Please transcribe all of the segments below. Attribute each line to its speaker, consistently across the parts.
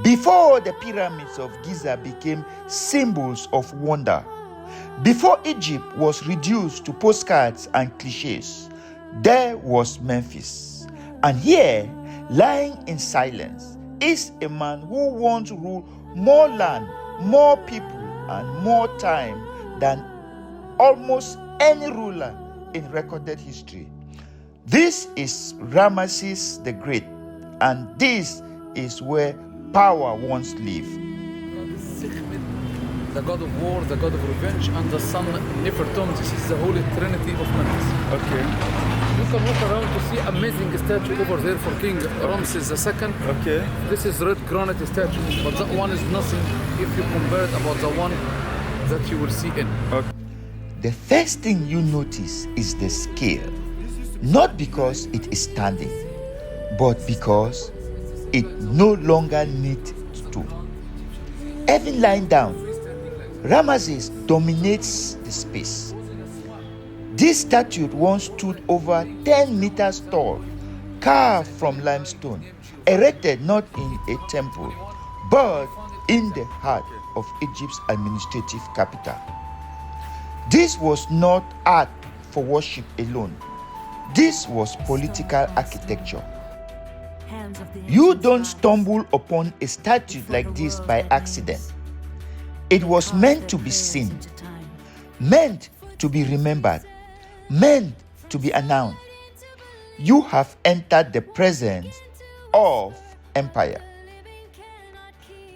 Speaker 1: Before the pyramids of Giza became symbols of wonder, before Egypt was reduced to postcards and cliches, there was Memphis. And here, lying in silence, is a man who once ruled more land, more people, and more time than almost any ruler in recorded history. This is Ramesses the Great, and this is where power once lived.
Speaker 2: The god of war, the god of revenge, and the sun Nefertum. This is the holy trinity of Memphis.
Speaker 1: Okay.
Speaker 2: You can walk around to see amazing statue over there for King Ramesses II.
Speaker 1: Okay.
Speaker 2: This is red granite statue, but that one is nothing if you compare it about the one that you will see in.
Speaker 1: Okay. The first thing you notice is the scale, not because it is standing, but because it no longer needs to. Even lying down, Ramesses dominates the space. This statue once stood over 10 meters tall, carved from limestone, erected not in a temple, but in the heart of Egypt's administrative capital. This was not art for worship alone. This was political architecture. You don't stumble upon a statue like this by accident. It was meant to be seen, meant to be remembered, meant to be announced. You have entered the presence of empire.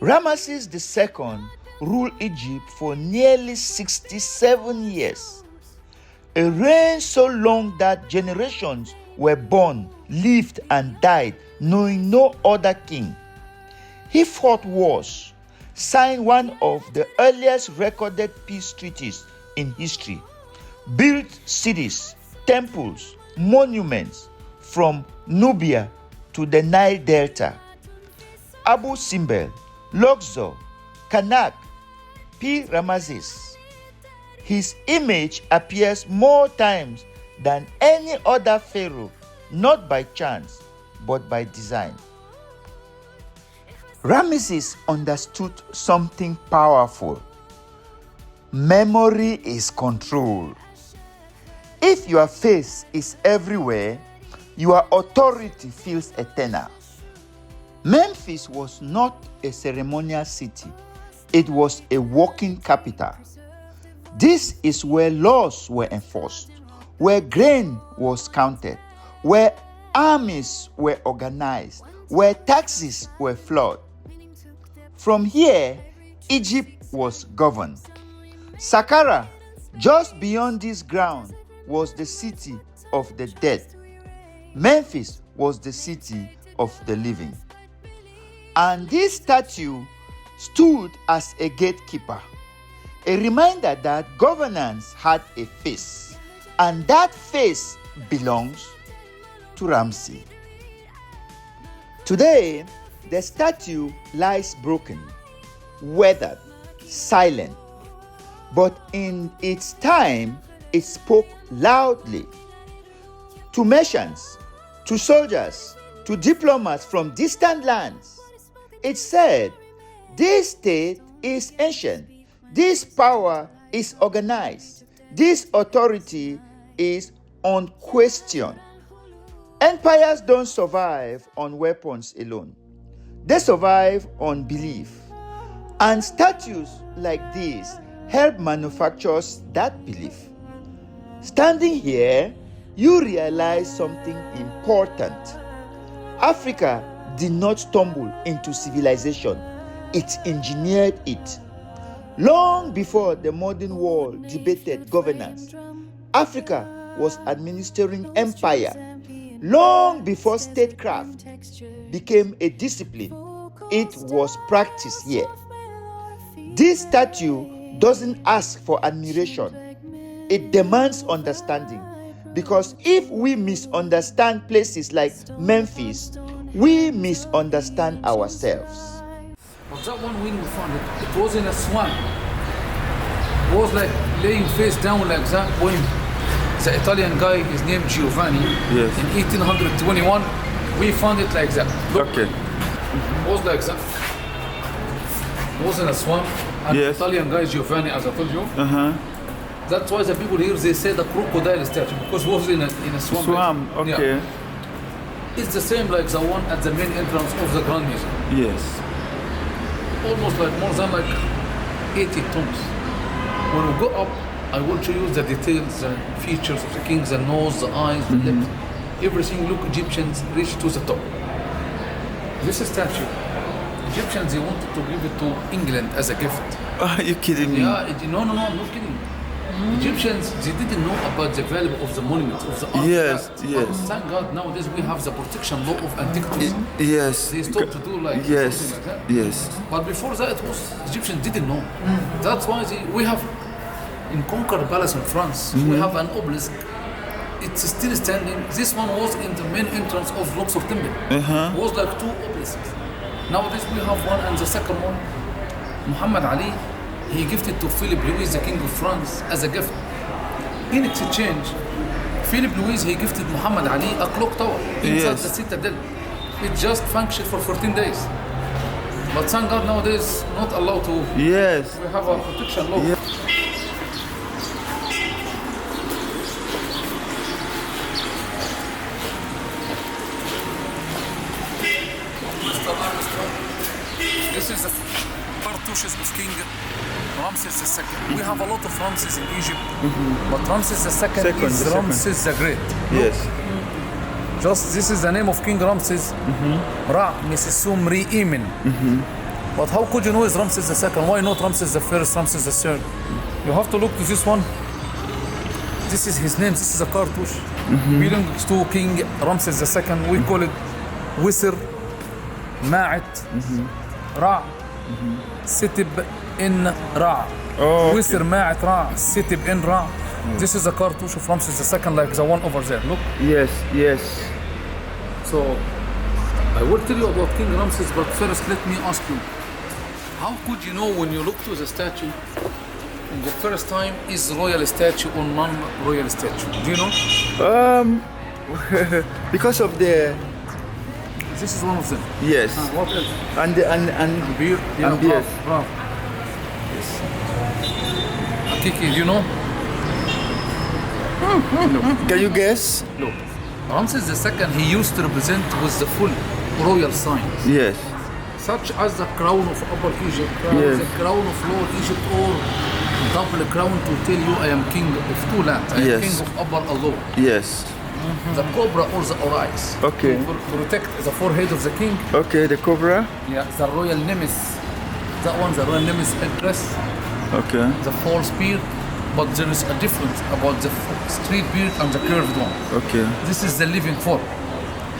Speaker 1: Ramesses II ruled Egypt for nearly 67 years, a reign so long that generations were born, lived, and died knowing no other king. He fought wars, signed one of the earliest recorded peace treaties in history, built cities, temples, monuments from Nubia to the Nile Delta. Abu Simbel, Luxor, Karnak, P. Ramesses. His image appears more times than any other pharaoh, not by chance, but by design. Ramesses understood something powerful. Memory is control. If your face is everywhere, your authority feels eternal. Memphis was not a ceremonial city. It was a walking capital. This is where laws were enforced, where grain was counted, where armies were organized, where taxes were flowed. From here, Egypt was governed. Saqqara, just beyond this ground, was the city of the dead. Memphis was the city of the living. And this statue stood as a gatekeeper, a reminder that governance had a face, and that face belongs to Ramesses. Today, the statue lies broken, weathered, silent, but in its time, it spoke loudly to merchants, to soldiers, to diplomats from distant lands. It said, this state is ancient, this power is organized, this authority is unquestioned. Empires don't survive on weapons alone. They survive on belief. And statues like this help manufacture that belief. Standing here, you realize something important. Africa did not stumble into civilization. It engineered it. Long before the modern world debated governance, Africa was administering empire. Long before statecraft became a discipline, it was practiced here. This statue doesn't ask for admiration. It demands understanding. Because if we misunderstand places like Memphis, we misunderstand ourselves.
Speaker 2: But that one when we found it, it was in a swamp. It was like laying face down like that when the Italian guy is named Giovanni.
Speaker 1: Yes.
Speaker 2: In 1821, we found it like that. Look,
Speaker 1: Okay.
Speaker 2: it was like that. was in a swamp, and
Speaker 3: Yes.
Speaker 2: Italian guy Giovanni, as I told you. That's why the people here they say the crocodile statue because it was in a swamp.
Speaker 3: Swamp, okay.
Speaker 2: Yeah. It's the same like the one at the main entrance of the Grand Museum.
Speaker 3: Yes.
Speaker 2: Almost like more than like 80 tons. When we go up, I will show you the details, the features of the king, the nose, the eyes, the lips, everything. Look, Egyptians reach to the top. This statue, Egyptians they wanted to give it to England as a gift.
Speaker 3: Are you kidding me?
Speaker 2: Yeah, no, I'm not kidding. Egyptians, they didn't know about the value of the monument, of the art.
Speaker 3: Yes,
Speaker 2: But
Speaker 3: yes.
Speaker 2: thank God nowadays we have the protection law of antiquities.
Speaker 3: Yes.
Speaker 2: They stopped to do like
Speaker 3: Yes.
Speaker 2: something like that.
Speaker 3: Yes.
Speaker 2: But before that, it was Egyptians didn't know. That's why we have in Conquer Palace in France, we have an obelisk. It's still standing. This one was in the main entrance of Luxor Temple. It was like two obelisks. Nowadays we have one, and the second one, Muhammad Ali, he gifted to Philip Louis, the King of France, as a gift. In exchange, Philip Louis, he gifted Muhammad Ali a clock tower inside
Speaker 3: Yes.
Speaker 2: the citadel. It just functioned for 14 days. But thank God nowadays not allowed to.
Speaker 3: Yes.
Speaker 2: We have a protection law.
Speaker 3: Yeah.
Speaker 2: This is the cartouches of King Ramesses II. We have a lot of Ramesses in Egypt, but Ramesses II
Speaker 3: Second,
Speaker 2: is
Speaker 3: the second.
Speaker 2: Ramesses the Great.
Speaker 3: Yes.
Speaker 2: Just this is the name of King Ramesses. Ramesses Imen. But how could you know it's Ramesses II? Why not Ramesses the First, Ramesses the Third? You have to look to this one. This is his name. This is a cartouche belongs to King Ramesses II. We call it Wisr, Ma'at, Ra, Sitib in Ra.
Speaker 3: Oh, okay.
Speaker 2: Wisr, Ma'at, Ra, Sitib in Ra. This is a cartouche of Ramesses II, like the one over there. Look.
Speaker 3: Yes. Yes.
Speaker 2: So, I will tell you about King Ramses, but first let me ask you, how could you know when you look to the statue, the first time is royal statue or non-royal statue? Do you know?
Speaker 3: Because of the
Speaker 2: This is one of them.
Speaker 3: yes.
Speaker 2: What else?
Speaker 3: And
Speaker 2: Beard.
Speaker 3: And beard.
Speaker 2: Bravo. Yes. Kiki, do you know?
Speaker 3: can you guess?
Speaker 2: Look. Ramses II, he used to represent with the full royal signs,
Speaker 3: Yes.
Speaker 2: such as the crown of Upper Egypt,
Speaker 3: Yes.
Speaker 2: the crown of Lower Egypt, or double crown to tell you I am king of two lands. I am
Speaker 3: Yes.
Speaker 2: king of Upper Allah.
Speaker 3: Yes.
Speaker 2: The cobra or the oryx.
Speaker 3: Okay.
Speaker 2: To protect the forehead of the king.
Speaker 3: Okay. The cobra.
Speaker 2: Yeah. The royal nemesis. That one, the royal nemesis headdress.
Speaker 3: Okay.
Speaker 2: The false beard. But there is a difference about the straight beard and the curved one.
Speaker 3: Okay.
Speaker 2: This is the living form.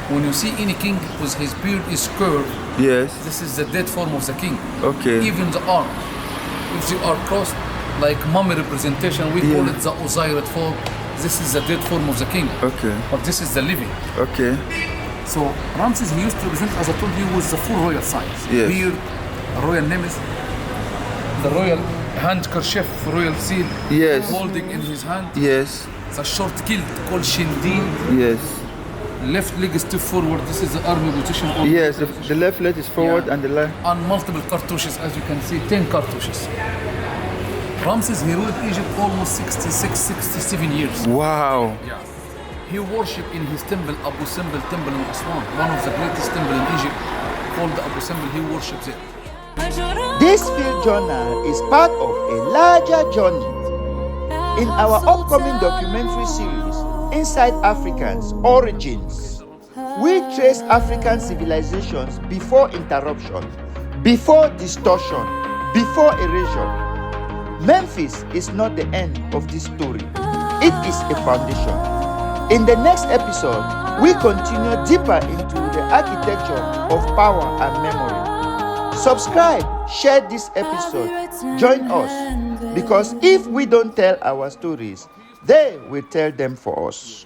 Speaker 2: When you see any king with his beard is curved,
Speaker 3: Yes.
Speaker 2: this is the dead form of the king.
Speaker 3: Okay.
Speaker 2: Even the arm, if they are crossed like mummy representation, we call
Speaker 3: Yeah.
Speaker 2: it the Osiris form. This is the dead form of the king.
Speaker 3: Okay.
Speaker 2: But this is the living.
Speaker 3: Okay.
Speaker 2: So Ramses, he used to represent, as I told you, with the full royal signs.
Speaker 3: Yes.
Speaker 2: Beard, royal nemesis, the royal handkerchief, royal seal,
Speaker 3: Yes.
Speaker 2: holding in his hand.
Speaker 3: Yes.
Speaker 2: The short kilt called shindin.
Speaker 3: Yes.
Speaker 2: Left leg stiff forward. This is the army position.
Speaker 3: Yes. The left leg is forward
Speaker 2: Yeah.
Speaker 3: and the left.
Speaker 2: And multiple cartouches, as you can see, 10 cartouches. Ramses, he ruled Egypt almost 66, 67 years.
Speaker 3: Wow.
Speaker 2: Yeah. He worshipped in his temple, Abu Simbel temple in Aswan, one of the greatest temples in Egypt, called the Abu Simbel. He worships it.
Speaker 1: This field journal is part of a larger journey. In our upcoming documentary series, Inside Africans Origins, we trace African civilizations before interruption, before distortion, before erasure. Memphis is not the end of this story. It is a foundation. In the next episode, we continue deeper into the architecture of power and memory. Subscribe, share this episode, join us, because if we don't tell our stories, they will tell them for us.